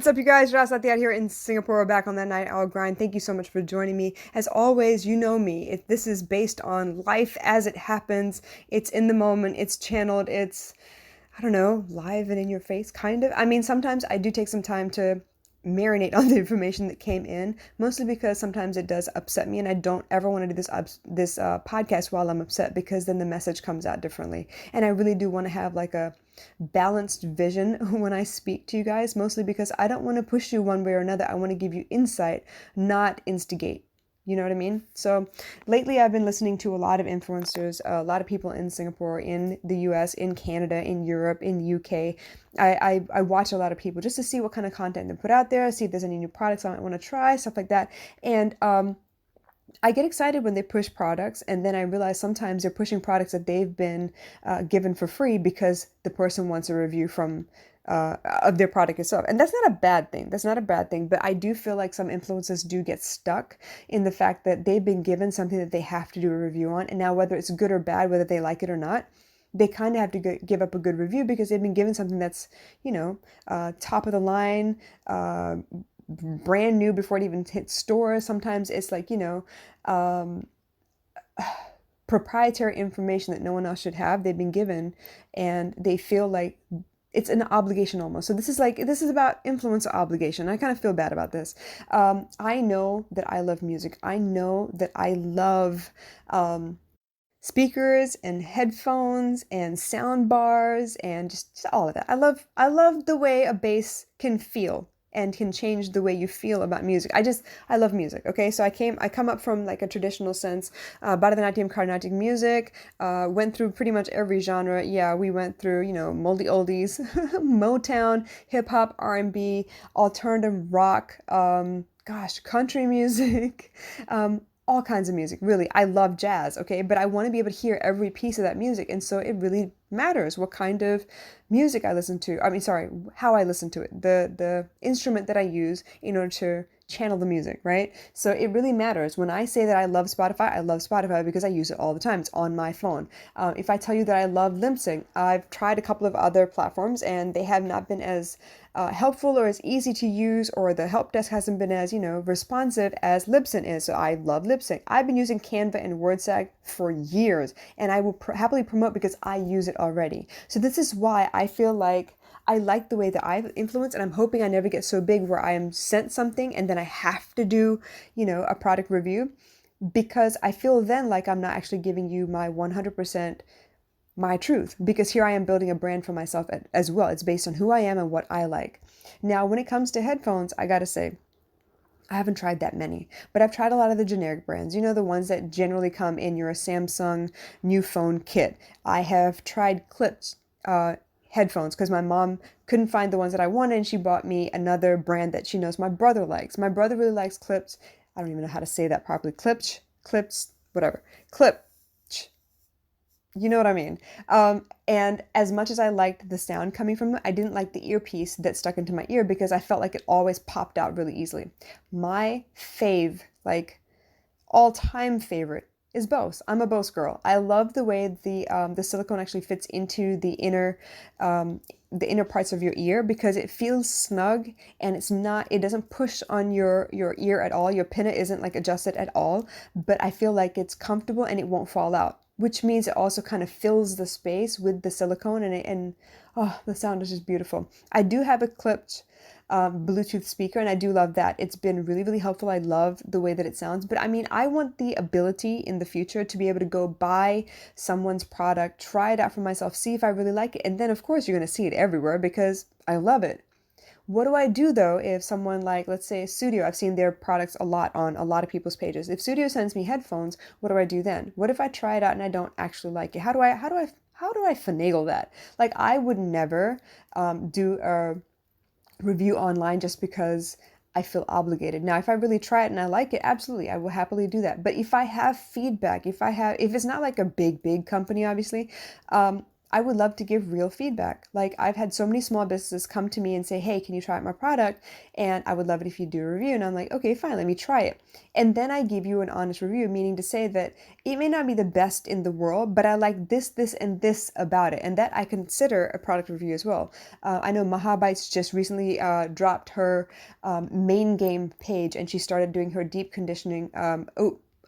What's up, you guys? Ras out here in Singapore, back on that night owl grind. Thank you so much for joining me. As always, you know me. This is based on life as it happens. It's in the moment. It's channeled. It's, I don't know, live and in your face, kind of. I mean, sometimes I do take some time to marinate on the information that came in, mostly because sometimes it does upset me, and I don't ever want to do this podcast while I'm upset, because then the message comes out differently. And I really do want to have like a balanced vision when I speak to you guys, mostly because I don't want to push you one way or another. I want to give you insight, not instigate. You know what I mean? So lately I've been listening to a lot of influencers, a lot of people in Singapore, in the US, in Canada, in Europe, in the UK. I watch a lot of people just to see what kind of content they put out there, see if there's any new products I might want to try, stuff like that. And I get excited when they push products, and then I realize sometimes they're pushing products that they've been given for free because the person wants a review from of their product itself. And that's not a bad thing. That's not a bad thing. But I do feel like some influencers do get stuck in the fact that they've been given something that they have to do a review on. And now, whether it's good or bad, whether they like it or not, they kind of have to give up a good review because they've been given something that's, top of the line, brand new before it even hits stores. Sometimes it's like, um, proprietary information that no one else should have. They've been given, and they feel like it's an obligation almost. So this is about influencer obligation. I kind of feel bad about this. I know that I love music. I know that I love speakers and headphones and sound bars and just all of that. I love the way a bass can feel and can change the way you feel about music. I love music. Okay, so I come up from like a traditional sense, Bharatanatyam, Carnatic music, went through pretty much every genre. Yeah, we went through, moldy oldies, Motown, hip hop, R&B, alternative rock, country music, all kinds of music. Really, I love jazz, okay? But I want to be able to hear every piece of that music. And so it really matters what kind of music I listen to. I mean, sorry, how I listen to it. The instrument that I use in order to channel the music, right? So it really matters. When I say that I love Spotify because I use it all the time. It's on my phone. If I tell you that I love lip sync, I've tried a couple of other platforms and they have not been as helpful or as easy to use, or the help desk hasn't been as, responsive as Libsyn is. So I love Libsyn. I've been using Canva and WordSag for years, and I will happily promote because I use it already. So this is why I feel like I like the way that I've influenced, and I'm hoping I never get so big where I am sent something and then I have to do, a product review, because I feel then like I'm not actually giving you my 100% my truth, because here I am building a brand for myself as well. It's based on who I am and what I like. Now, when it comes to headphones, I gotta say, I haven't tried that many, but I've tried a lot of the generic brands, the ones that generally come in your Samsung new phone kit. I have tried Clips headphones because my mom couldn't find the ones that I wanted, and she bought me another brand that she knows my brother likes. My brother really likes Clips. I don't even know how to say that properly. Clips, whatever. Clip. You know what I mean? And as much as I liked the sound coming from it, I didn't like the earpiece that stuck into my ear because I felt like it always popped out really easily. My fave, like all-time favorite, is Bose. I'm a Bose girl. I love the way the silicone actually fits into the inner parts of your ear, because it feels snug and it doesn't push on your ear at all. Your pinna isn't like adjusted at all, but I feel like it's comfortable and it won't fall out, which means it also kind of fills the space with the silicone, and the sound is just beautiful. I do have a clipped Bluetooth speaker, and I do love that. It's been really, really helpful. I love the way that it sounds. But I mean, I want the ability in the future to be able to go buy someone's product, try it out for myself, see if I really like it. And then, of course, you're going to see it everywhere because I love it. What do I do though if someone, like, let's say Studio, I've seen their products a lot on a lot of people's pages. If Studio sends me headphones, what do I do then? What if I try it out and I don't actually like it? How do I finagle that? Like, I would never do a review online just because I feel obligated. Now, if I really try it and I like it, absolutely, I will happily do that. But if I have feedback, if it's not like a big company, obviously, I would love to give real feedback. Like I've had so many small businesses come to me and say, "Hey, can you try out my product? And I would love it if you do a review." And I'm like, "Okay, fine, let me try it." And then I give you an honest review, meaning to say that it may not be the best in the world, but I like this, and this about it. And that I consider a product review as well. I know Mahabites just recently dropped her main game page, and she started doing her deep conditioning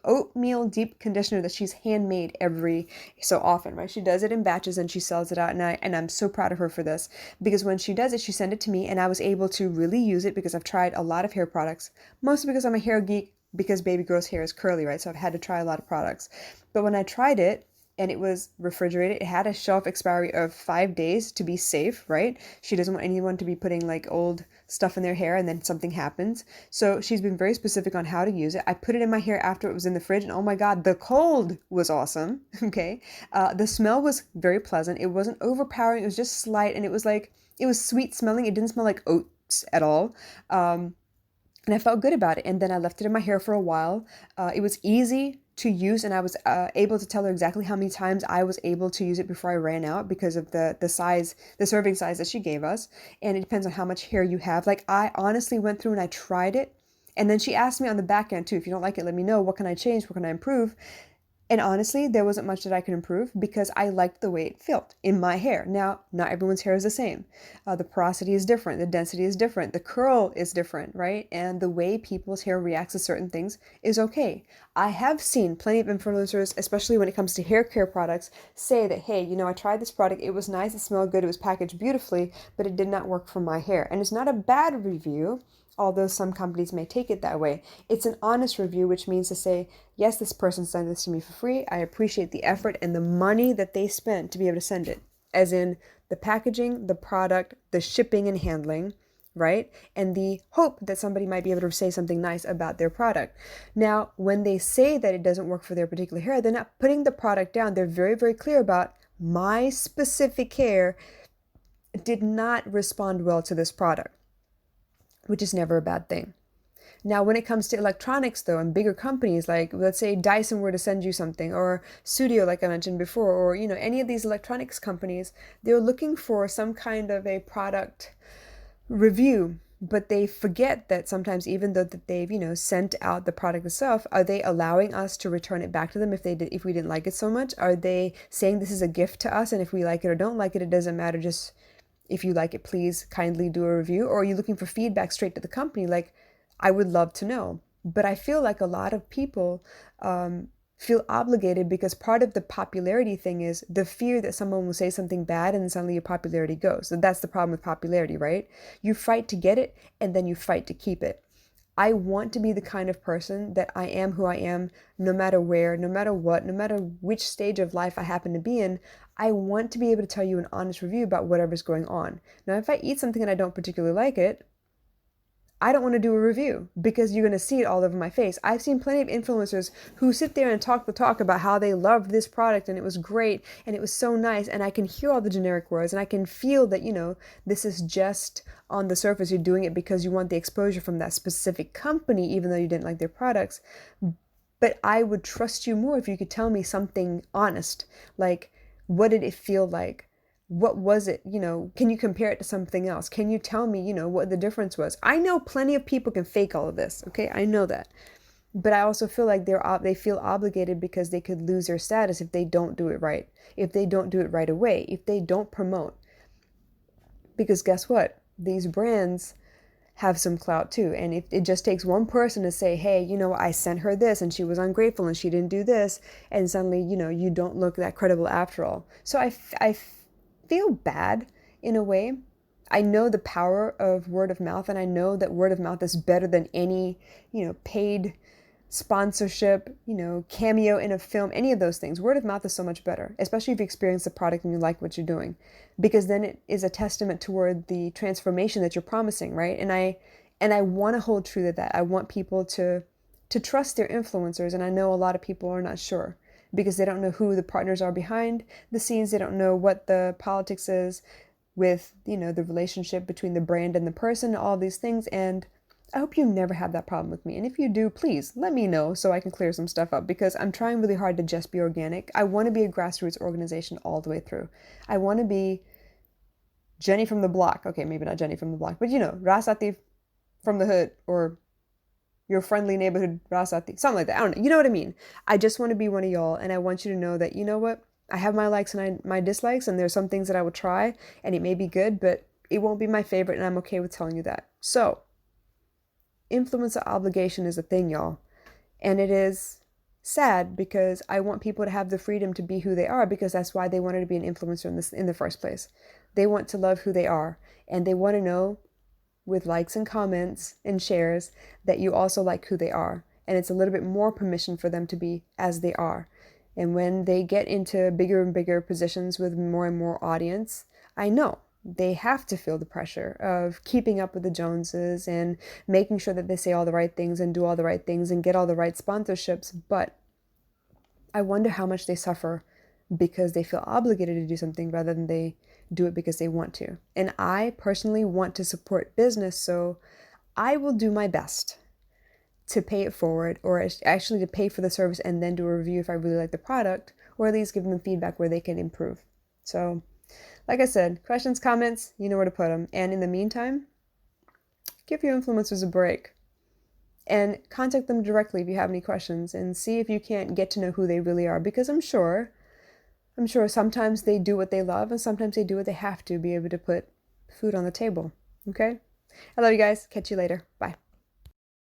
oatmeal deep conditioner that she's handmade every so often, right? She does it in batches and she sells it out, and I'm so proud of her for this, because when she does it, she sent it to me and I was able to really use it because I've tried a lot of hair products, mostly because I'm a hair geek, because baby girl's hair is curly, right? So I've had to try a lot of products. But when I tried it, and it was refrigerated. It had a shelf expiry of 5 days to be safe, right? She doesn't want anyone to be putting like old stuff in their hair and then something happens. So she's been very specific on how to use it. I put it in my hair after it was in the fridge, and oh my God, the cold was awesome. Okay. The smell was very pleasant. It wasn't overpowering. It was just slight, and it was like, it was sweet smelling. It didn't smell like oats at all. And I felt good about it. And then I left it in my hair for a while. It was easy to use, and I was able to tell her exactly how many times I was able to use it before I ran out, because of the size, the serving size that she gave us. And it depends on how much hair you have. Like I honestly went through and I tried it. And then she asked me on the back end too, if you don't like it, let me know. What can I change? What can I improve? And honestly, there wasn't much that I could improve because I liked the way it felt in my hair. Now, not everyone's hair is the same. The porosity is different. The density is different. The curl is different, right? And the way people's hair reacts to certain things is okay. I have seen plenty of influencers, especially when it comes to hair care products, say that, hey, I tried this product. It was nice. It smelled good. It was packaged beautifully, but it did not work for my hair. And it's not a bad review, although some companies may take it that way. It's an honest review, which means to say, yes, this person sent this to me for free. I appreciate the effort and the money that they spent to be able to send it, as in the packaging, the product, the shipping and handling, right? And the hope that somebody might be able to say something nice about their product. Now, when they say that it doesn't work for their particular hair, they're not putting the product down. They're very, very clear about, my specific hair did not respond well to this product, which is never a bad thing. Now, when it comes to electronics, though, and bigger companies, like let's say Dyson were to send you something, or Studio, like I mentioned before, or any of these electronics companies, they're looking for some kind of a product review, but they forget that sometimes, even though that they've sent out the product itself, are they allowing us to return it back to them if we didn't like it so much? Are they saying this is a gift to us, and if we like it or don't like it doesn't matter, just if you like it, please kindly do a review? Or are you looking for feedback straight to the company? Like, I would love to know. But I feel like a lot of people feel obligated, because part of the popularity thing is the fear that someone will say something bad and then suddenly your popularity goes. So that's the problem with popularity, right? You fight to get it, and then you fight to keep it. I want to be the kind of person that I am who I am, no matter where, no matter what, no matter which stage of life I happen to be in. I want to be able to tell you an honest review about whatever's going on. Now, if I eat something and I don't particularly like it, I don't want to do a review, because you're going to see it all over my face. I've seen plenty of influencers who sit there and talk the talk about how they loved this product and it was great and it was so nice, and I can hear all the generic words and I can feel that, this is just on the surface. You're doing it because you want the exposure from that specific company, even though you didn't like their products. But I would trust you more if you could tell me something honest, like, what did it feel like? What was it? Can you compare it to something else? Can you tell me, what the difference was? I know plenty of people can fake all of this. Okay. I know that. But I also feel like they feel obligated, because they could lose their status if they don't do it right. If they don't do it right away, if they don't promote. Because guess what? These brands have some clout too. And if it just takes one person to say, hey, I sent her this and she was ungrateful and she didn't do this, and suddenly, you don't look that credible after all. So I feel bad in a way. I know the power of word of mouth, and I know that word of mouth is better than any, paid sponsorship, cameo in a film, any of those things. Word of mouth is so much better, especially if you experience the product and you like what you're doing, because then it is a testament toward the transformation that you're promising, right? And I want to hold true to that. I want people to trust their influencers, and I know a lot of people are not sure, because they don't know who the partners are behind the scenes. They don't know what the politics is with, the relationship between the brand and the person, all these things. And I hope you never have that problem with me. And if you do, please let me know so I can clear some stuff up because I'm trying really hard to just be organic. I want to be a grassroots organization all the way through. I want to be Jenny from the block. Okay, maybe not Jenny from the block, but you know, Rasati from the hood or your friendly neighborhood Rasati, something like that. I don't know. You know what I mean? I just want to be one of y'all, and I want you to know that, you know what? I have my likes and my dislikes, and there's some things that I will try, and it may be good, but it won't be my favorite, and I'm okay with telling you that. So, influencer obligation is a thing, y'all. And it is sad because I want people to have the freedom to be who they are because that's why they wanted to be an influencer in the first place. They want to love who they are, and they want to know with likes and comments and shares that you also like who they are. And it's a little bit more permission for them to be as they are. And when they get into bigger and bigger positions with more and more audience, I know they have to feel the pressure of keeping up with the Joneses and making sure that they say all the right things and do all the right things and get all the right sponsorships. But I wonder how much they suffer because they feel obligated to do something rather than they do it because they want to. And I personally want to support business, so I will do my best to pay it forward or actually to pay for the service and then do a review if I really like the product or at least give them feedback where they can improve. So, like I said, questions, comments, you know where to put them. And in the meantime, give your influencers a break and contact them directly if you have any questions and see if you can't get to know who they really are because I'm sure sometimes they do what they love and sometimes they do what they have to be able to put food on the table. Okay? I love you guys. Catch you later. Bye.